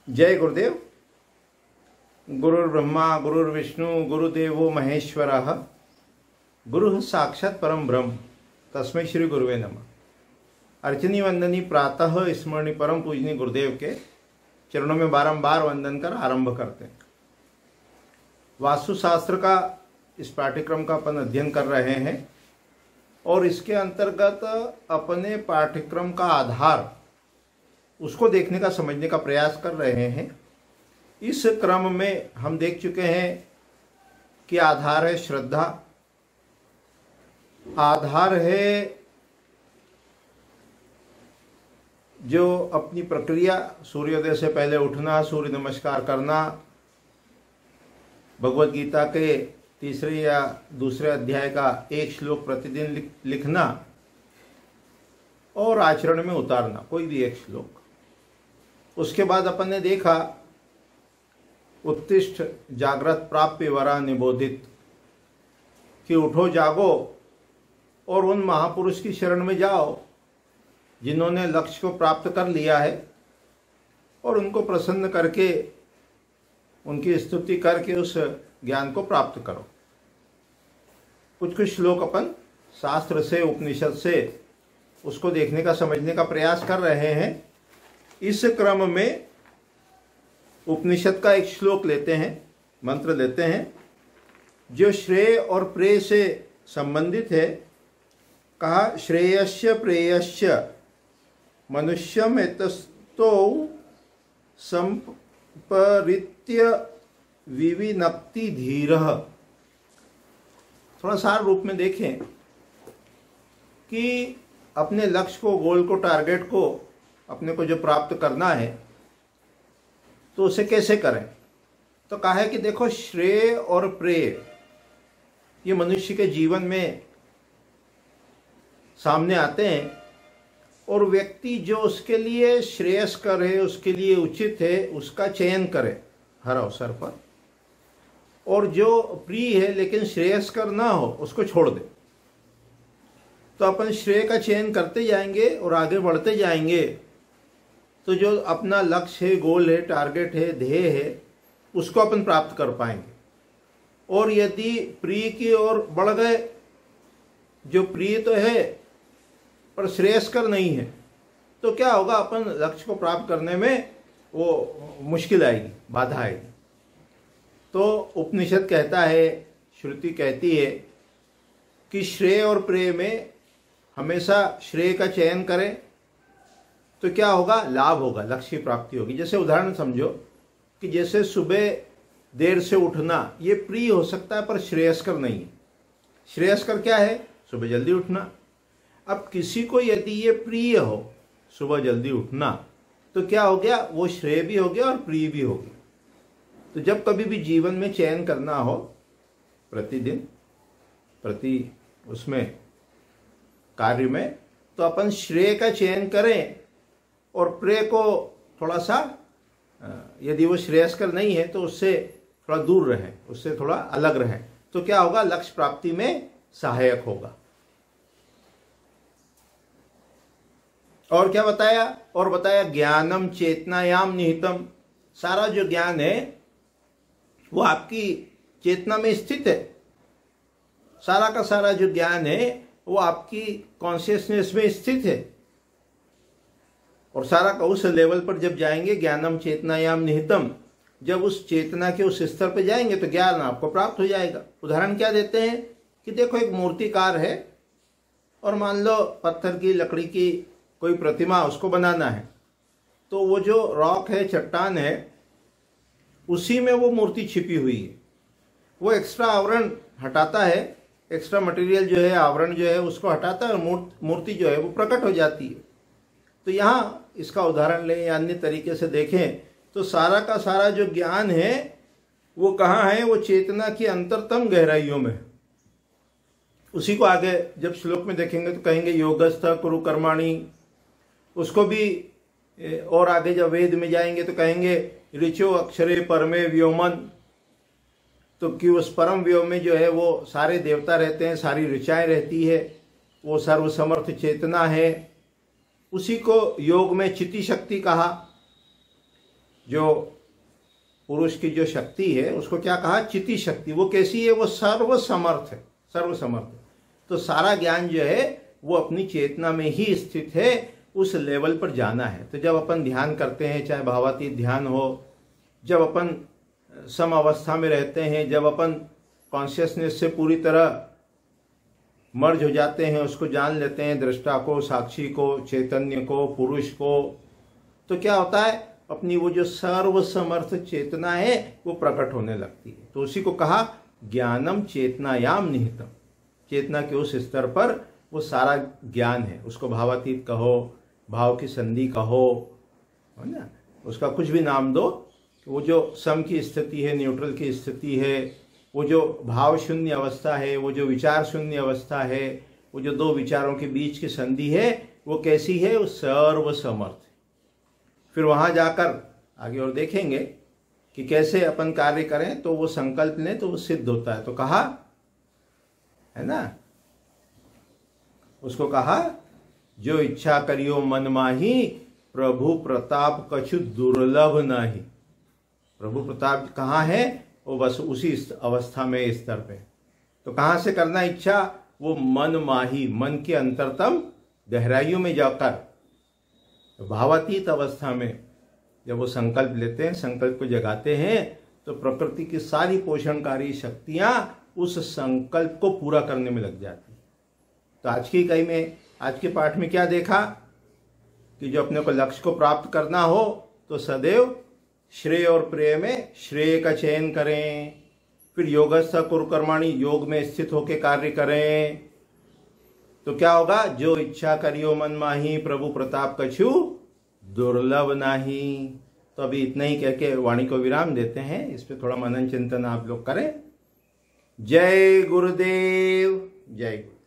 जय गुरुदेव। गुरुर्ब्रह्मा गुरुर्विष्णु गुरुदेवो महेश्वरः, गुरु साक्षात् परम ब्रह्म, तस्मै श्री गुरुवे नमः। अर्चनी वंदनी प्रातः स्मरणी परम पूजनी गुरुदेव के चरणों में बारंबार वंदन कर आरंभ करते हैं। वास्तुशास्त्र का इस पाठ्यक्रम का अपन अध्ययन कर रहे हैं और इसके अंतर्गत अपने पाठ्यक्रम का आधार उसको देखने का, समझने का प्रयास कर रहे हैं। इस क्रम में हम देख चुके हैं कि आधार है श्रद्धा, आधार है जो अपनी प्रक्रिया, सूर्योदय से पहले उठना, सूर्य नमस्कार करना, भगवत गीता के तीसरे या दूसरे अध्याय का एक श्लोक प्रतिदिन लिखना और आचरण में उतारना, कोई भी एक श्लोक। उसके बाद अपन ने देखा उत्तिष्ठ जागृत प्राप्य वरा निबोधित, कि उठो जागो और उन महापुरुष की शरण में जाओ जिन्होंने लक्ष्य को प्राप्त कर लिया है, और उनको प्रसन्न करके, उनकी स्तुति करके उस ज्ञान को प्राप्त करो। कुछ कुछ श्लोक अपन शास्त्र से, उपनिषद से उसको देखने का, समझने का प्रयास कर रहे हैं। इस क्रम में उपनिषद का एक श्लोक लेते हैं, मंत्र लेते हैं, जो श्रेय और प्रेय से संबंधित है। कहा, श्रेयस्य प्रेयस्य मनुष्यम एतस्तो संपरित्य विविनक्ति धीरः। थोड़ा सार रूप में देखें कि अपने लक्ष्य को, गोल को, टारगेट को, अपने को जो प्राप्त करना है तो उसे कैसे करें। तो कहा है कि देखो, श्रेय और प्रेय ये मनुष्य के जीवन में सामने आते हैं, और व्यक्ति जो उसके लिए श्रेयस्कर है, उसके लिए उचित है, उसका चयन करे हर अवसर पर, और जो प्रिय है लेकिन श्रेयस्कर ना हो उसको छोड़ दे। तो अपन श्रेय का चयन करते जाएंगे और आगे बढ़ते जाएंगे, तो जो अपना लक्ष्य है, गोल है, टारगेट है, ध्येय है, उसको अपन प्राप्त कर पाएंगे। और यदि प्रिय की ओर बढ़ गए, जो प्रिय तो है पर श्रेयस्कर नहीं है, तो क्या होगा, अपन लक्ष्य को प्राप्त करने में वो मुश्किल आएगी, बाधा आएगी। तो उपनिषद कहता है, श्रुति कहती है कि श्रेय और प्रेय में हमेशा श्रेय का चयन करें, तो क्या होगा, लाभ होगा, लक्ष्य की प्राप्ति होगी। जैसे उदाहरण समझो कि जैसे सुबह देर से उठना, ये प्रिय हो सकता है पर श्रेयस्कर नहीं है। श्रेयस्कर क्या है, सुबह जल्दी उठना। अब किसी को यदि ये प्रिय हो, सुबह जल्दी उठना, तो क्या हो गया, वो श्रेय भी हो गया और प्रिय भी हो गया। तो जब कभी भी जीवन में चयन करना हो, प्रतिदिन प्रति उसमें कार्य में, तो अपन श्रेय का चयन करें और प्रेय को थोड़ा सा, यदि वो श्रेयस्कर नहीं है तो उससे थोड़ा दूर रहें, उससे थोड़ा अलग रहें, तो क्या होगा, लक्ष्य प्राप्ति में सहायक होगा। और क्या बताया, और बताया ज्ञानम चेतनायाम निहितम। सारा जो ज्ञान है वो आपकी चेतना में स्थित है। सारा का सारा जो ज्ञान है वो आपकी कॉन्शियसनेस में स्थित है, और सारा का उस लेवल पर जब जाएंगे, ज्ञानम चेतनायाम निहितम, जब उस चेतना के उस स्तर पर जाएंगे तो ज्ञान आपको प्राप्त हो जाएगा। उदाहरण क्या देते हैं कि देखो, एक मूर्तिकार है और मान लो पत्थर की, लकड़ी की कोई प्रतिमा उसको बनाना है, तो वो जो रॉक है, चट्टान है, उसी में वो मूर्ति छिपी हुई है। वो एक्स्ट्रा आवरण हटाता है, एक्स्ट्रा मटेरियल जो है, आवरण जो है, उसको हटाता है और मूर्ति जो है वो प्रकट हो जाती है। तो यहाँ इसका उदाहरण लें या अन्य तरीके से देखें तो सारा का सारा जो ज्ञान है वो कहाँ है, वो चेतना की अंतरतम गहराइयों में। उसी को आगे जब श्लोक में देखेंगे तो कहेंगे योगस्थ कुरु कर्माणि। उसको भी और आगे जब वेद में जाएंगे तो कहेंगे ऋचो अक्षरे परमे व्योमन। तो कि उस परम व्योम में जो है वो सारे देवता रहते हैं, सारी ऋचाएं रहती है, वो सर्वसमर्थ चेतना है। उसी को योग में चिति शक्ति कहा। जो पुरुष की जो शक्ति है उसको क्या कहा, चिति शक्ति। वो कैसी है, वो सर्वसमर्थ है, सर्वसमर्थ। तो सारा ज्ञान जो है वो अपनी चेतना में ही स्थित है, उस लेवल पर जाना है। तो जब अपन ध्यान करते हैं, चाहे भावातीत ध्यान हो, जब अपन सम अवस्था में रहते हैं, जब अपन कॉन्शियसनेस से पूरी तरह मर्ज हो जाते हैं, उसको जान लेते हैं, दृष्टा को, साक्षी को, चैतन्य को, पुरुष को, तो क्या होता है, अपनी वो जो सर्वसमर्थ चेतना है वो प्रकट होने लगती है। तो उसी को कहा ज्ञानम चेतनायाम निहितम। चेतना के उस स्तर पर वो सारा ज्ञान है। उसको भावातीत कहो, भाव की संधि कहो, है ना, उसका कुछ भी नाम दो। वो जो सम की स्थिति है, न्यूट्रल की स्थिति है, वो जो भाव शून्य अवस्था है, वो जो विचार शून्य अवस्था है, वो जो दो विचारों के बीच की संधि है, वो कैसी है, वो सर्वसमर्थ। फिर वहां जाकर आगे और देखेंगे कि कैसे अपन कार्य करें तो वो संकल्प लें तो वो सिद्ध होता है। तो कहा है ना, उसको कहा जो इच्छा करियो मन माही, प्रभु प्रताप कछु दुर्लभ नाही। प्रभु प्रताप कहाँ है, वो बस उसी अवस्था में, स्तर पे। तो कहाँ से करना इच्छा, वो मन माही, मन के अंतरतम गहराइयों में जाकर, भावातीत अवस्था में जब वो संकल्प लेते हैं, संकल्प को जगाते हैं, तो प्रकृति की सारी पोषणकारी शक्तियां उस संकल्प को पूरा करने में लग जाती। तो आज की इकाई में, आज के पाठ में क्या देखा कि जो अपने को लक्ष्य को प्राप्त करना हो तो सदैव श्रेय और प्रेय में श्रेय का चयन करें। फिर योगस्थ कुरुकर्माणि, योग में स्थित होकर कार्य करें। तो क्या होगा, जो इच्छा करियो मन माही, प्रभु प्रताप कछु दुर्लभ नाही। तो अभी इतना ही कह के वाणी को विराम देते हैं। इस पे थोड़ा मनन चिंतन आप लोग करें। जय गुरुदेव, जय गुरु।